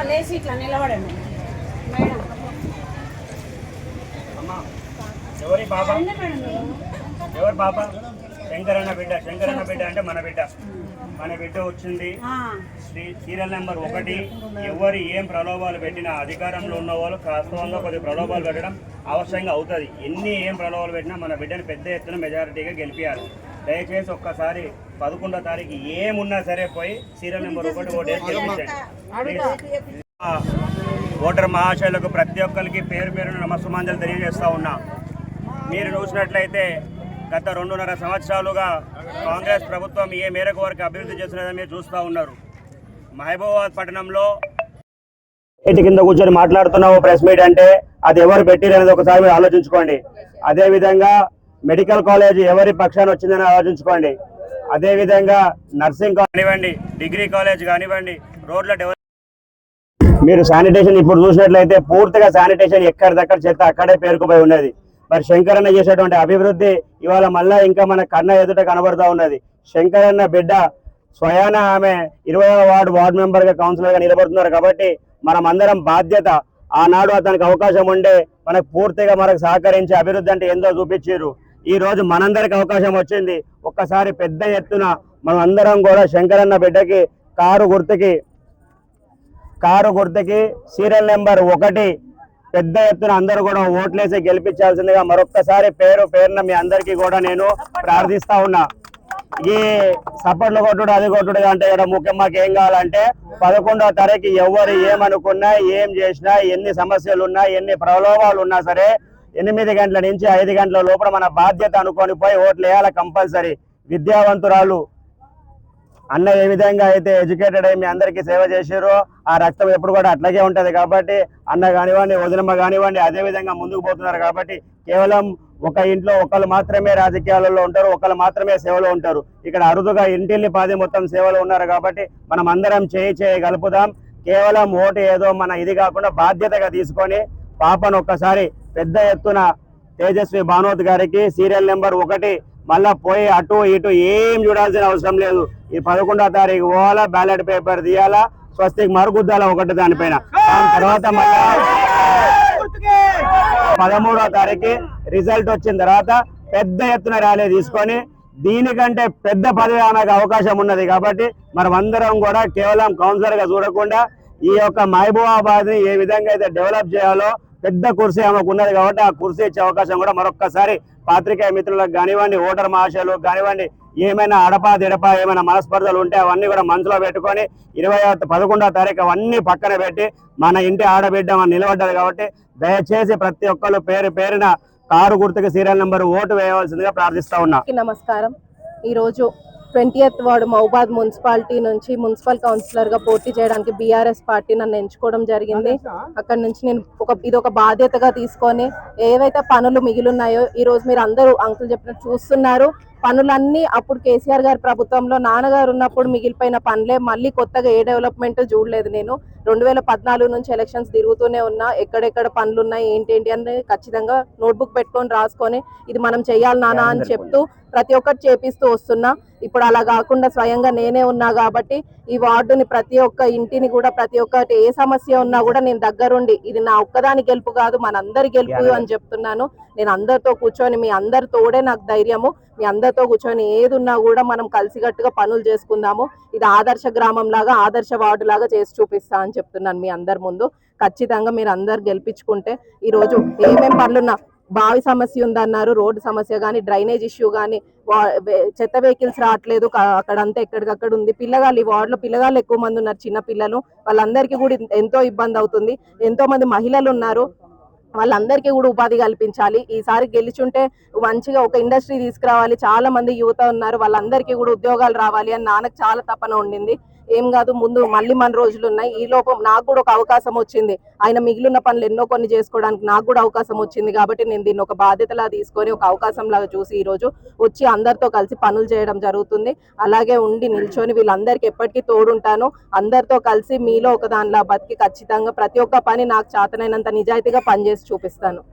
లేచి ఇట్లా నిలబడండి మేడం. ఎవరి బాబా ఎవరు బాబా? శంకరన్న బిడ్డ. శంకరన్న బిడ్డ అంటే మన బిడ్డ. మన బిడ్డ వచ్చింది. Serial number 1. ఎవరు ఏం ప్రలోభాలు పెట్టినా అధికారంలో ఉన్న వాళ్ళు వాస్తవంగా కొద్ది ప్రలోభాలు పెట్టడం అవశ్యంగా అవుతుంది. ఎన్ని ఏం ప్రలోభాలు పెట్టినా మన బిడ్డను పెద్ద ఎత్తున మెజారిటీగా గెలిపించాలి. దయచేసి ఒక్కసారి 11వ తారీఖు ఏమున్నా సరే పోయి సీరియల్ నెంబర్ 1 ఓటేసి గెలిపించండి. ఓటర్ మహాశయులకు ప్రతి ఒక్కరికి పేరు పేరున నమస్సుమాంజలు తెలియజేస్తూ ఉన్నా. మీరు చూసినట్లయితే గత 2.5 సంవత్సరాలుగా కాంగ్రెస్ ప్రభుత్వం ఏ మేరకు వరకు అభివృద్ధి చేస్తున్నదని మీరు చూస్తూ ఉన్నారు. మహబూబాబాద్ పట్టణంలో ఇంటి కింద కూర్చొని మాట్లాడుతున్నావు ప్రెస్ మీట్ అంటే అది ఎవరు పెట్టిరనేది ఒకసారి మీరు ఆలోచించుకోండి. అదేవిధంగా మెడికల్ కాలేజ్ ఎవరి పక్షాన వచ్చిందని ఆలోచించుకోండి. అదేవిధంగా నర్సింగ్ కానివ్వండి, డిగ్రీ కాలేజ్ కానివ్వండి, రోడ్ల డెవలప్ మీరు శానిటేషన్ ఇప్పుడు చూసినట్లయితే పూర్తిగా శానిటేషన్ ఎక్కడిదక్కడ చెత్త అక్కడే పేరుకుపోయి ఉన్నది. మరి శంకరన్న చేసేటువంటి అభివృద్ధి ఇవాళ మళ్ళా ఇంకా మన కన్న ఎదుట కనబడుతూ ఉన్నది. శంకరన్న బిడ్డ స్వయాన ఆమె 20వ వార్డు మెంబర్గా కౌన్సిలర్గా నిలబడుతున్నారు. కాబట్టి మనం అందరం బాధ్యత. ఆనాడు అతనికి అవకాశం ఉండే మనకు పూర్తిగా మనకు సహకరించి అభివృద్ధి అంటే ఏందో చూపించారు. ఈ రోజు మనందరికి అవకాశం వచ్చింది. ఒక్కసారి పెద్ద ఎత్తున మనం అందరం కూడా శంకరన్న బిడ్డకి కారు గుర్తుకి సీరియల్ నెంబర్ 1 పెద్ద ఎత్తున అందరూ కూడా ఓట్లేసి గెలిపించాల్సిందిగా మరొక్కసారి పేరున మీ అందరికీ కూడా నేను ప్రార్థిస్తా ఉన్నా. ఈ సపోర్ట్లు కొట్టుడు అది కొట్టుడు అంటే ఇక్కడ ముఖ్యం మాకు ఏం కావాలంటే 11వ తారీఖు ఎవరు ఏమనుకున్నా ఏం చేసినా ఎన్ని సమస్యలు ఉన్నా ఎన్ని ప్రలోభాలు ఉన్నా సరే 8 గంటల నుంచి 5 గంటల లోపల మన బాధ్యత అనుకొని పోయి ఓట్లు వేయాలి కంపల్సరీ. విద్యావంతురాలు అన్న ఏ విధంగా అయితే ఎడ్యుకేటెడ్ అయి మీ అందరికీ సేవ చేశారో ఆ రక్తం ఎప్పుడు కూడా అట్లాగే ఉంటుంది. కాబట్టి అన్న కానివ్వండి, వదినమ్మ కానివ్వండి అదే విధంగా ముందుకు పోతున్నారు. కాబట్టి కేవలం ఒక ఇంట్లో ఒకళ్ళు మాత్రమే రాజకీయాలలో ఉంటారు, ఒకళ్ళు మాత్రమే సేవలో ఉంటారు. ఇక్కడ అరుదుగా ఇంటిల్లి పాది మొత్తం సేవలో ఉన్నారు. కాబట్టి మనం అందరం చేయి కలుపుదాం. కేవలం ఓటు ఏదో మన ఇది కాకుండా బాధ్యతగా తీసుకొని పాపను ఒక్కసారి పెద్ద ఎత్తున తేజస్వి భానోత్ గారికి సీరియల్ నెంబర్ 1 మళ్ళా పోయి అటు ఇటు ఏం చూడాల్సిన అవసరం లేదు. ఈ 11వ తారీఖు పోవాలా, బ్యాలెట్ పేపర్ తీయాలా, స్వస్తికి మరుగుద్దాలా ఒకటి దానిపైన. తర్వాత మళ్ళా 13వ తారీఖు రిజల్ట్ వచ్చిన తర్వాత పెద్ద ఎత్తున ర్యాలీ తీసుకొని దీనికంటే పెద్ద పదవి ఆమెకు అవకాశం ఉన్నది. కాబట్టి మనం అందరం కూడా కేవలం కౌన్సిలర్ గా చూడకుండా ఈ యొక్క మహబూబాబాద్ ని ఏ విధంగా అయితే డెవలప్ చేయాలో పెద్ద కుర్సీ ఆమెకు ఉన్నది. కాబట్టి ఆ కుర్సీ ఇచ్చే అవకాశం కూడా మరొక్కసారి పాత్రికేయ మిత్రులకు కానివ్వండి, ఓటర్ మహాశయులకు కానివ్వండి, ఏమైనా అడపా ఏమైనా మనస్పర్ధలు ఉంటే అవన్నీ కూడా మనసులో పెట్టుకొని 11వ తారీఖు అవన్నీ పక్కన పెట్టి మన ఇంటి ఆడబిడ్డ మన నిలబడ్డారు. కాబట్టి దయచేసి ప్రతి ఒక్కరు పేరున కారు గుర్తుకి సీరియల్ నెంబర్ ఓటు వేయవలసిందిగా ప్రార్థిస్తా ఉన్నా. నమస్కారం. ఈరోజు 20th వార్డు మహబూబాబాద్ మున్సిపాలిటీ నుంచి మున్సిపల్ కౌన్సిలర్ గా పోటీ చేయడానికి బీఆర్ఎస్ పార్టీ నన్ను ఎంచుకోవడం జరిగింది. అక్కడ నుంచి నేను ఇది ఒక బాధ్యతగా తీసుకొని ఏవైతే పనులు మిగిలిన్నాయో ఈ రోజు మీరు అందరూ అంకుల్ చెప్పినట్టు చూస్తున్నారు. పనులన్నీ అప్పుడు కేసీఆర్ గారి ప్రభుత్వంలో నాన్నగారు ఉన్నప్పుడు మిగిలిపోయిన పనులే. మళ్ళీ కొత్తగా ఏ డెవలప్మెంట్ చూడలేదు. నేను 2014 నుంచి ఎలక్షన్స్ తిరుగుతూనే ఉన్నా. ఎక్కడెక్కడ పనులు ఉన్నాయి ఏంటి అని ఖచ్చితంగా నోట్బుక్ పెట్టుకొని రాసుకొని ఇది మనం చెయ్యాలి నాన్న అని చెప్తూ ప్రతి ఒక్కటి చేపిస్తూ వస్తున్నా. ఇప్పుడు అలా కాకుండా స్వయంగా నేనే ఉన్నా కాబట్టి ఈ వార్డుని ప్రతి ఒక్క ఇంటిని కూడా ప్రతి ఒక్కటి ఏ సమస్య ఉన్నా కూడా నేను దగ్గరుండి ఇది నా ఒక్కదాని గెలుపు కాదు మనందరి గెలుపు అని చెప్తున్నాను. నేను అందరితో కూర్చొని మీ అందరి తోడే నాకు ధైర్యము. మీ అందరితో కూర్చొని ఏది ఉన్నా కూడా మనం కలిసికట్టుగా పనులు చేసుకుందాము. ఇది ఆదర్శ గ్రామం లాగా ఆదర్శ వార్డు లాగా చేసి చూపిస్తా అని చెప్తున్నాను మీ అందరి ముందు. ఖచ్చితంగా మీరు అందరు గెలిపించుకుంటే ఈ రోజు ఏమేం పనులున్నా బావి సమస్య ఉందన్నారు, రోడ్డు సమస్య కానీ, డ్రైనేజ్ ఇష్యూ కానీ, చెత్త వెహికల్స్ రావట్లేదు అక్కడంతా ఎక్కడికక్కడ ఉంది. పిల్లగాళ్ళు ఈ వార్డులో పిల్లగాళ్ళు ఎక్కువ మంది ఉన్నారు, చిన్న పిల్లలు. వాళ్ళందరికీ కూడా ఎంతో ఇబ్బంది అవుతుంది. ఎంతో మంది మహిళలు ఉన్నారు, వాళ్ళందరికీ కూడా ఉపాధి కల్పించాలి. ఈసారి గెలిచుంటే మంచిగా ఒక ఇండస్ట్రీ తీసుకురావాలి. చాలా మంది యువత ఉన్నారు, వాళ్ళందరికీ కూడా ఉద్యోగాలు రావాలి అని నాన్నకు చాలా తపన ఉండింది. ఏం కాదు ముందు మళ్ళీ మన రోజులు ఉన్నాయి. ఈ లోపం నాకు కూడా ఒక అవకాశం వచ్చింది. ఆయన మిగిలిన పనులు ఎన్నో కొన్ని చేసుకోవడానికి నాకు కూడా అవకాశం వచ్చింది. కాబట్టి నేను దీన్ని ఒక బాధ్యతలా తీసుకొని ఒక అవకాశం లాగా చూసి ఈ రోజు వచ్చి అందరితో కలిసి పనులు చేయడం జరుగుతుంది. అలాగే ఉండి నిల్చొని వీళ్ళందరికీ ఎప్పటికీ తోడుంటాను. అందరితో కలిసి మీలో ఒక దానిలా బతికి ఖచ్చితంగా ప్రతి ఒక్క పని నాకు చేతనైనంత నిజాయితీగా పనిచేసి చూపిస్తాను.